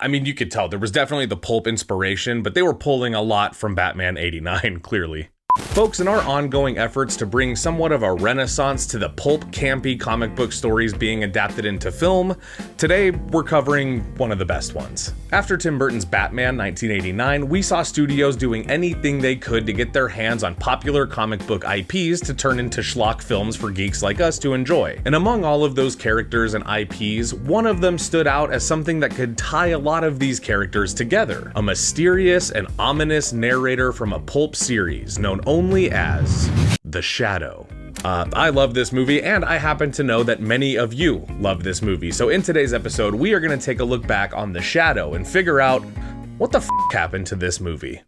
I mean, you could tell there was definitely the pulp inspiration, but they were pulling a lot from Batman 89, clearly. Folks, in our ongoing efforts to bring somewhat of a renaissance to the pulp campy comic book stories being adapted into film, today we're covering one of the best ones. After Tim Burton's Batman 1989, we saw studios doing anything they could to get their hands on popular comic book IPs to turn into schlock films for geeks like us to enjoy. And among all of those characters and IPs, one of them stood out as something that could tie a lot of these characters together. A mysterious and ominous narrator from a pulp series known only as The Shadow. I love this movie, and I happen to know that many of you love this movie. So in today's episode, we are going to take a look back on The Shadow and figure out what the f*** happened to this movie.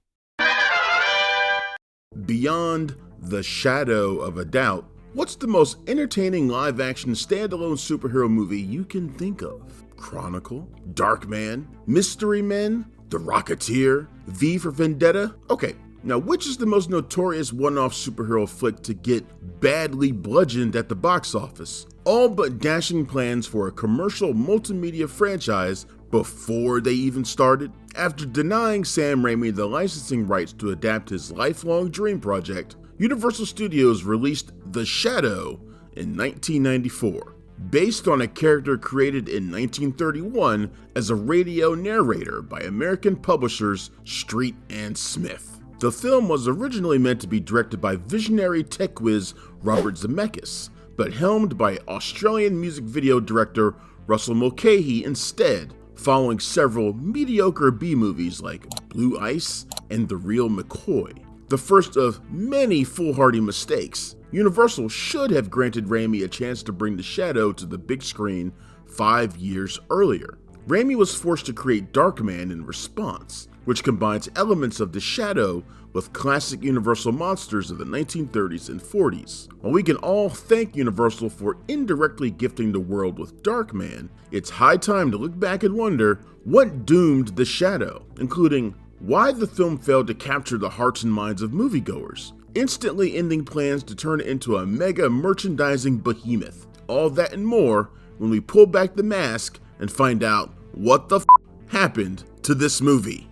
Beyond the shadow of a doubt, what's the most entertaining live-action standalone superhero movie you can think of? Chronicle? Darkman? Mystery Men? The Rocketeer? V for Vendetta? Okay. Now, which is the most notorious one-off superhero flick to get badly bludgeoned at the box office? All but dashing plans for a commercial multimedia franchise before they even started? After denying Sam Raimi the licensing rights to adapt his lifelong dream project, Universal Studios released The Shadow in 1994. Based on a character created in 1931 as a radio narrator by American publishers Street and Smith. The film was originally meant to be directed by visionary tech whiz Robert Zemeckis, but helmed by Australian music video director Russell Mulcahy instead, following several mediocre B-movies like Blue Ice and The Real McCoy. The first of many foolhardy mistakes, Universal should have granted Raimi a chance to bring The Shadow to the big screen 5 years earlier. Raimi was forced to create Darkman in response, which combines elements of The Shadow with classic Universal monsters of the 1930s and 40s. While we can all thank Universal for indirectly gifting the world with Darkman, it's high time to look back and wonder what doomed The Shadow, including why the film failed to capture the hearts and minds of moviegoers, instantly ending plans to turn it into a mega merchandising behemoth. All that and more when we pull back the mask and find out what the happened to this movie.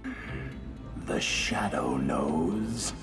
The Shadow knows.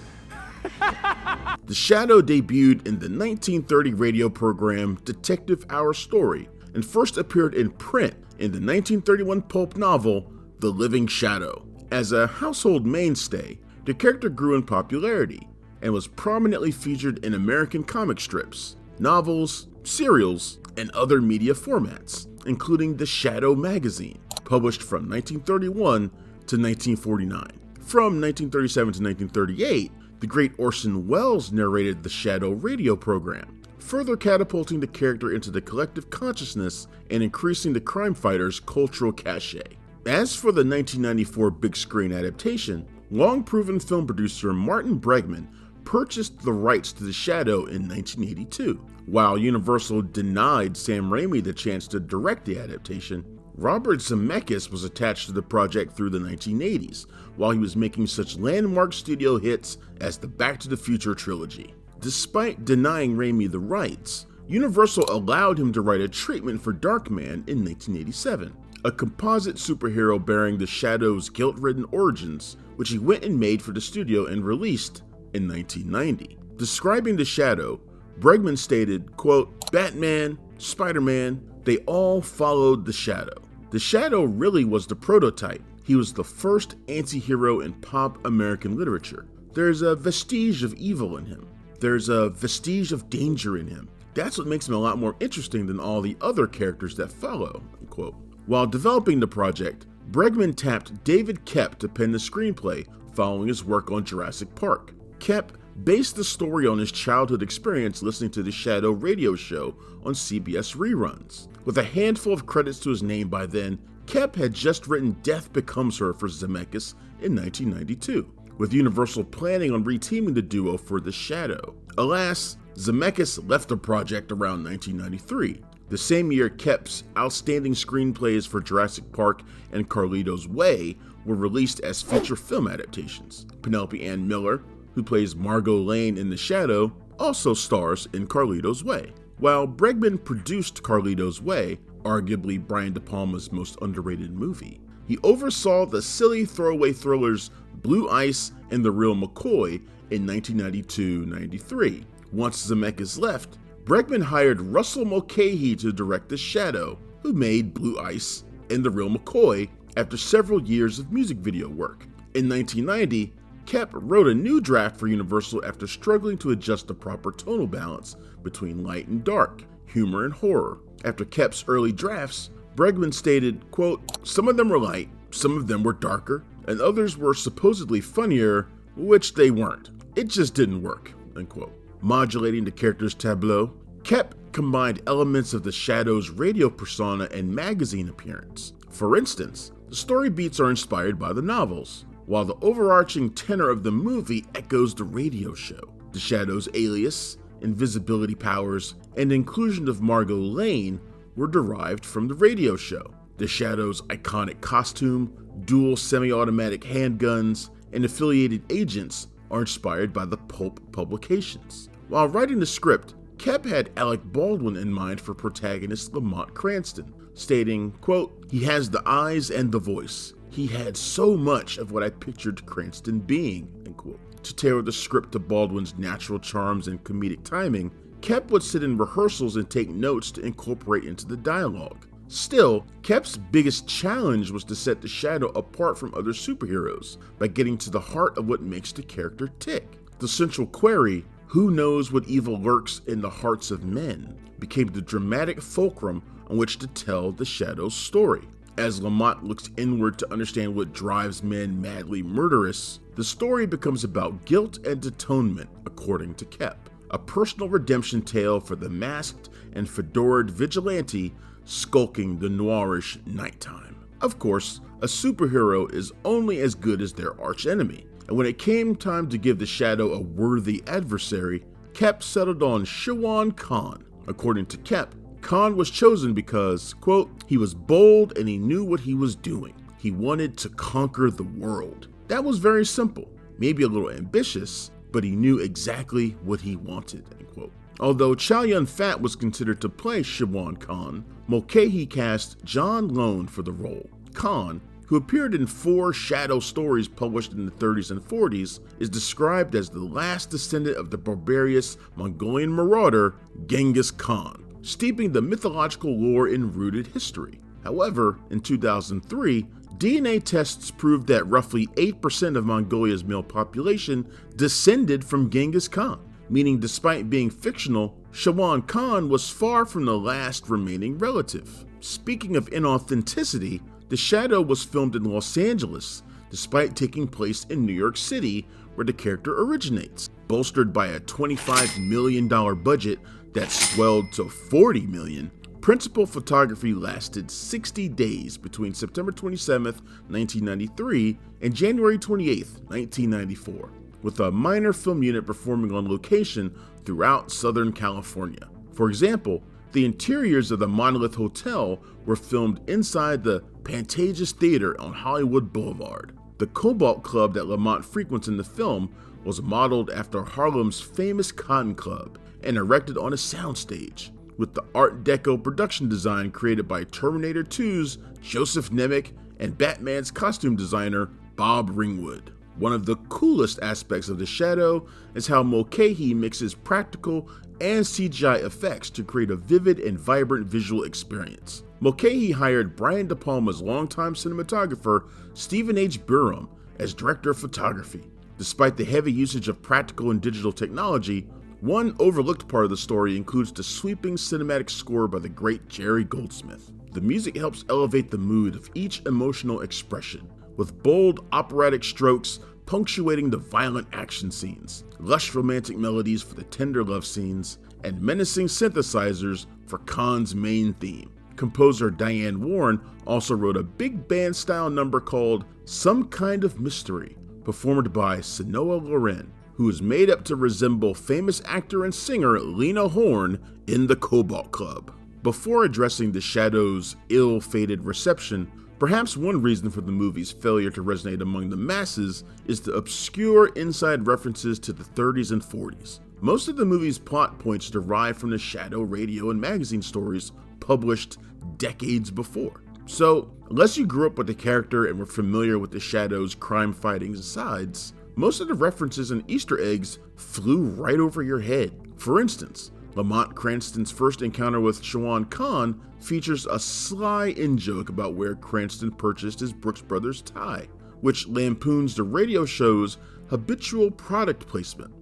The Shadow debuted in the 1930 radio program Detective Our Story and first appeared in print in the 1931 pulp novel The Living Shadow. As a household mainstay, the character grew in popularity and was prominently featured in American comic strips, novels, serials, and other media formats, including The Shadow magazine, published from 1931 to 1949. From 1937 to 1938, the great Orson Welles narrated the Shadow radio program, further catapulting the character into the collective consciousness and increasing the crime fighter's cultural cachet. As for the 1994 big screen adaptation, long-proven film producer Martin Bregman purchased the rights to The Shadow in 1982. While Universal denied Sam Raimi the chance to direct the adaptation, Robert Zemeckis was attached to the project through the 1980s, while he was making such landmark studio hits as the Back to the Future trilogy. Despite denying Raimi the rights, Universal allowed him to write a treatment for Darkman in 1987, a composite superhero bearing the Shadow's guilt-ridden origins, which he went and made for the studio and released in 1990. Describing the Shadow, Bregman stated, quote, "Batman, Spider-Man, they all followed the Shadow. The Shadow really was the prototype. He was the first anti-hero in pop American literature. There's a vestige of evil in him. There's a vestige of danger in him. That's what makes him a lot more interesting than all the other characters that follow," unquote. While developing the project, Bregman tapped David Koepp to pen the screenplay following his work on Jurassic Park. Koepp based the story on his childhood experience listening to the Shadow radio show on CBS reruns. With a handful of credits to his name by then, Koepp had just written Death Becomes Her for Zemeckis in 1992, with Universal planning on reteaming the duo for The Shadow. Alas, Zemeckis left the project around 1993. The same year, Koepp's outstanding screenplays for Jurassic Park and Carlito's Way were released as feature film adaptations. Penelope Ann Miller, who plays Margot Lane in The Shadow, also stars in Carlito's Way. While Bregman produced Carlito's Way, arguably Brian De Palma's most underrated movie, He oversaw the silly throwaway thrillers Blue Ice and The Real McCoy in 1992-93. Once Zemeckis left, Bregman hired Russell Mulcahy to direct The Shadow, who made Blue Ice and The Real McCoy after several years of music video work. In 1990, Koepp wrote a new draft for Universal after struggling to adjust the proper tonal balance between light and dark, humor and horror. After Koepp's early drafts, Bregman stated, quote, "Some of them were light, some of them were darker, and others were supposedly funnier, which they weren't. It just didn't work," unquote. Modulating the character's tableau, Koepp combined elements of the Shadow's radio persona and magazine appearance. For instance, the story beats are inspired by the novels, while the overarching tenor of the movie echoes the radio show. The Shadow's alias, invisibility powers, and inclusion of Margot Lane were derived from the radio show. The Shadow's iconic costume, dual semi-automatic handguns, and affiliated agents are inspired by the pulp publications. While writing the script, Koepp had Alec Baldwin in mind for protagonist Lamont Cranston, stating, quote, "He has the eyes and the voice. He had so much of what I pictured Cranston being," end quote. To tailor the script to Baldwin's natural charms and comedic timing, Koepp would sit in rehearsals and take notes to incorporate into the dialogue. Still, Koepp's biggest challenge was to set the Shadow apart from other superheroes by getting to the heart of what makes the character tick. The central query, "Who knows what evil lurks in the hearts of men?" became the dramatic fulcrum on which to tell the Shadow's story. As Lamont looks inward to understand what drives men madly murderous, the story becomes about guilt and atonement, according to Koepp. A personal redemption tale for the masked and fedoraed vigilante skulking the noirish nighttime. Of course, a superhero is only as good as their archenemy, and when it came time to give the Shadow a worthy adversary, Koepp settled on Shawan Khan. According to Koepp, Khan was chosen because, quote, "He was bold and he knew what he was doing. He wanted to conquer the world." That was very simple, maybe a little ambitious, but he knew exactly what he wanted, end quote. Although Chow Yun-fat was considered to play Shawan Khan, Mulcahy cast John Lone for the role. Khan, who appeared in 4 Shadow stories published in the 30s and 40s, is described as the last descendant of the barbarous Mongolian marauder Genghis Khan, steeping the mythological lore in rooted history. However, in 2003, DNA tests proved that roughly 8% of Mongolia's male population descended from Genghis Khan, meaning despite being fictional, Shawan Khan was far from the last remaining relative. Speaking of inauthenticity, The Shadow was filmed in Los Angeles, despite taking place in New York City, where the character originates. Bolstered by a $25 million budget that swelled to $40 million, principal photography lasted 60 days between September 27, 1993 and January 28, 1994, with a minor film unit performing on location throughout Southern California. For example, the interiors of the Monolith Hotel were filmed inside the Pantages Theater on Hollywood Boulevard. The Cobalt Club that Lamont frequents in the film was modeled after Harlem's famous Cotton Club and erected on a soundstage, with the Art Deco production design created by Terminator 2's Joseph Nemec and Batman's costume designer Bob Ringwood. One of the coolest aspects of The Shadow is how Mulcahy mixes practical and CGI effects to create a vivid and vibrant visual experience. Mulcahy hired Brian De Palma's longtime cinematographer Stephen H. Burham as director of photography. Despite the heavy usage of practical and digital technology, one overlooked part of the story includes the sweeping cinematic score by the great Jerry Goldsmith. The music helps elevate the mood of each emotional expression, with bold operatic strokes punctuating the violent action scenes, lush romantic melodies for the tender love scenes, and menacing synthesizers for Khan's main theme. Composer Diane Warren also wrote a big band style number called Some Kind of Mystery, performed by Sanoa Loren, who is made up to resemble famous actor and singer Lena Horne in the Cobalt Club. Before addressing The Shadow's ill-fated reception, perhaps one reason for the movie's failure to resonate among the masses is the obscure inside references to the 30s and 40s. Most of the movie's plot points derive from the Shadow radio and magazine stories published decades before. So, unless you grew up with the character and were familiar with the Shadow's crime-fighting sides, most of the references and Easter eggs flew right over your head. For instance, Lamont Cranston's first encounter with Shawan Khan features a sly in-joke about where Cranston purchased his Brooks Brothers tie, which lampoons the radio show's habitual product placement.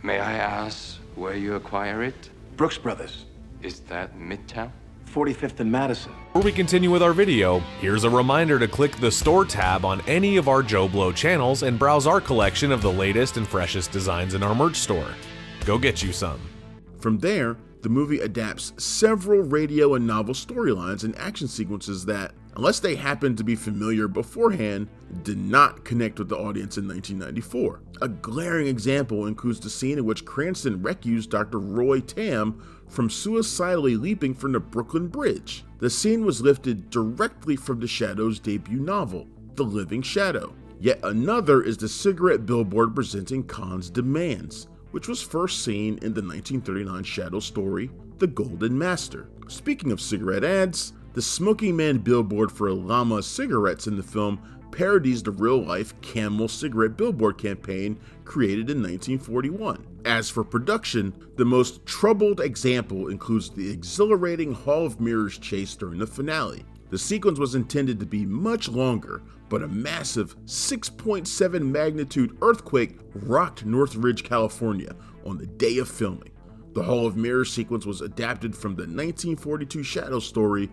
May I ask where you acquire it? Brooks Brothers, Is that Midtown? 45th and Madison. Before we continue with our video, here's a reminder to click the store tab on any of our JoBlo channels and browse our collection of the latest and freshest designs in our merch store. Go get you some. From there, the movie adapts several radio and novel storylines and action sequences that, unless they happened to be familiar beforehand, did not connect with the audience in 1994. A glaring example includes the scene in which Cranston rescues Dr. Roy Tam from suicidally leaping from the Brooklyn Bridge. The scene was lifted directly from the Shadow's debut novel, The Living Shadow. Yet another is the cigarette billboard presenting Khan's demands, which was first seen in the 1939 Shadow story, The Golden Master. Speaking of cigarette ads, the Smoking Man billboard for Lama cigarettes in the film parodies the real-life Camel cigarette billboard campaign created in 1941. As for production, the most troubled example includes the exhilarating Hall of Mirrors chase during the finale. The sequence was intended to be much longer, but a massive 6.7 magnitude earthquake rocked Northridge, California on the day of filming. The Hall of Mirrors sequence was adapted from the 1942 Shadow story,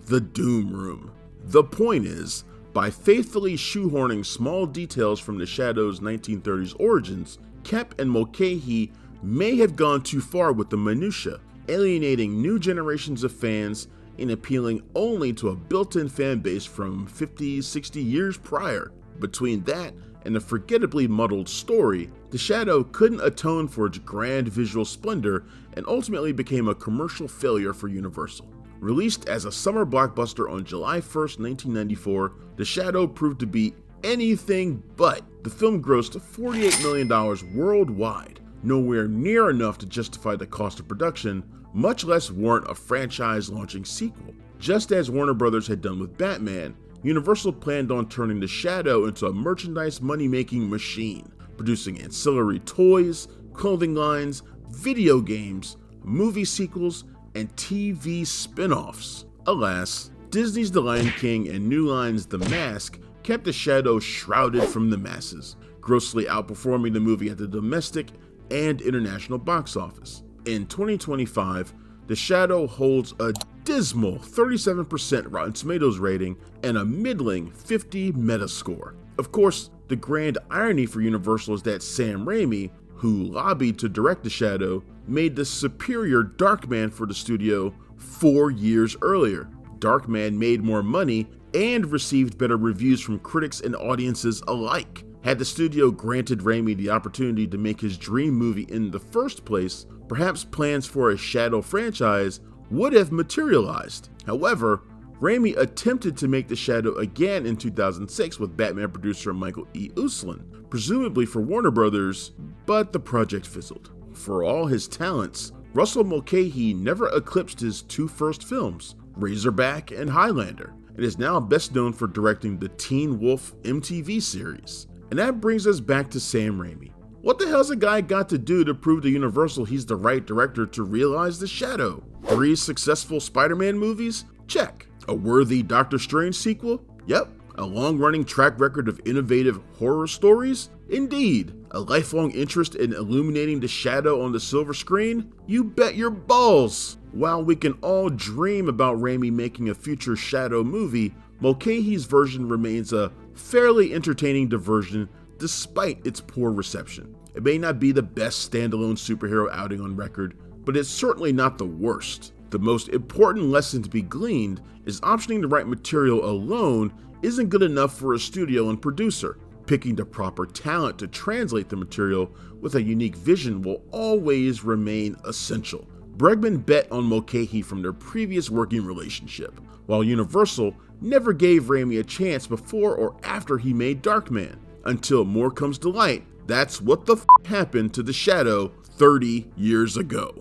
The Doom Room. The point is, by faithfully shoehorning small details from the Shadow's 1930s origins, Koepp and Mulcahy may have gone too far with the minutia, alienating new generations of fans and appealing only to a built-in fan base from 50, 60 years prior. Between that and a forgettably muddled story, The Shadow couldn't atone for its grand visual splendor and ultimately became a commercial failure for Universal. Released as a summer blockbuster on July 1st, 1994, The Shadow proved to be anything but. The film grossed $48 million worldwide, nowhere near enough to justify the cost of production, much less warrant a franchise-launching sequel. Just as Warner Brothers had done with Batman, Universal planned on turning The Shadow into a merchandise money-making machine, producing ancillary toys, clothing lines, video games, movie sequels, and TV spin-offs. Alas, Disney's The Lion King and New Line's The Mask kept The Shadow shrouded from the masses, grossly outperforming the movie at the domestic and international box office. In 2025, The Shadow holds a dismal 37% Rotten Tomatoes rating and a middling 50 Metascore. Of course, the grand irony for Universal is that Sam Raimi, who lobbied to direct The Shadow, made the superior Darkman for the studio 4 years earlier. Darkman made more money and received better reviews from critics and audiences alike. Had the studio granted Raimi the opportunity to make his dream movie in the first place, perhaps plans for a Shadow franchise would have materialized. However, Raimi attempted to make The Shadow again in 2006 with Batman producer Michael E. Uslan, presumably for Warner Brothers, but the project fizzled. For all his talents, Russell Mulcahy never eclipsed his two first films, Razorback and Highlander, and is now best known for directing the Teen Wolf MTV series. And that brings us back to Sam Raimi. What the hell's a guy got to do to prove to Universal he's the right director to realize The Shadow? 3 successful Spider-Man movies? Check. A worthy Doctor Strange sequel? Yep. A long-running track record of innovative horror stories? Indeed. A lifelong interest in illuminating The Shadow on the silver screen? You bet your balls! While we can all dream about Raimi making a future Shadow movie, Mulcahy's version remains a fairly entertaining diversion despite its poor reception. It may not be the best standalone superhero outing on record, but it's certainly not the worst. The most important lesson to be gleaned is optioning the right material alone isn't good enough for a studio and producer. Picking the proper talent to translate the material with a unique vision will always remain essential. Bregman bet on Mulcahy from their previous working relationship, while Universal never gave Raimi a chance before or after he made Darkman. Until more comes to light, that's what the happened to The Shadow 30 years ago.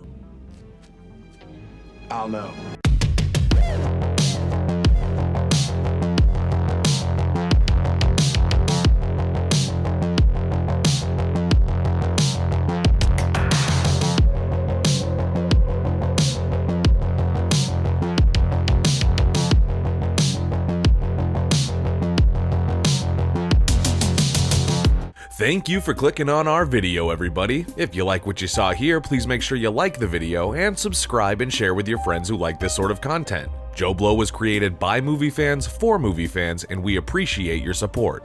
I'll know. Thank you for clicking on our video, everybody. If you like what you saw here, please make sure you like the video and subscribe and share with your friends who like this sort of content. JoBlo was created by movie fans for movie fans, and we appreciate your support.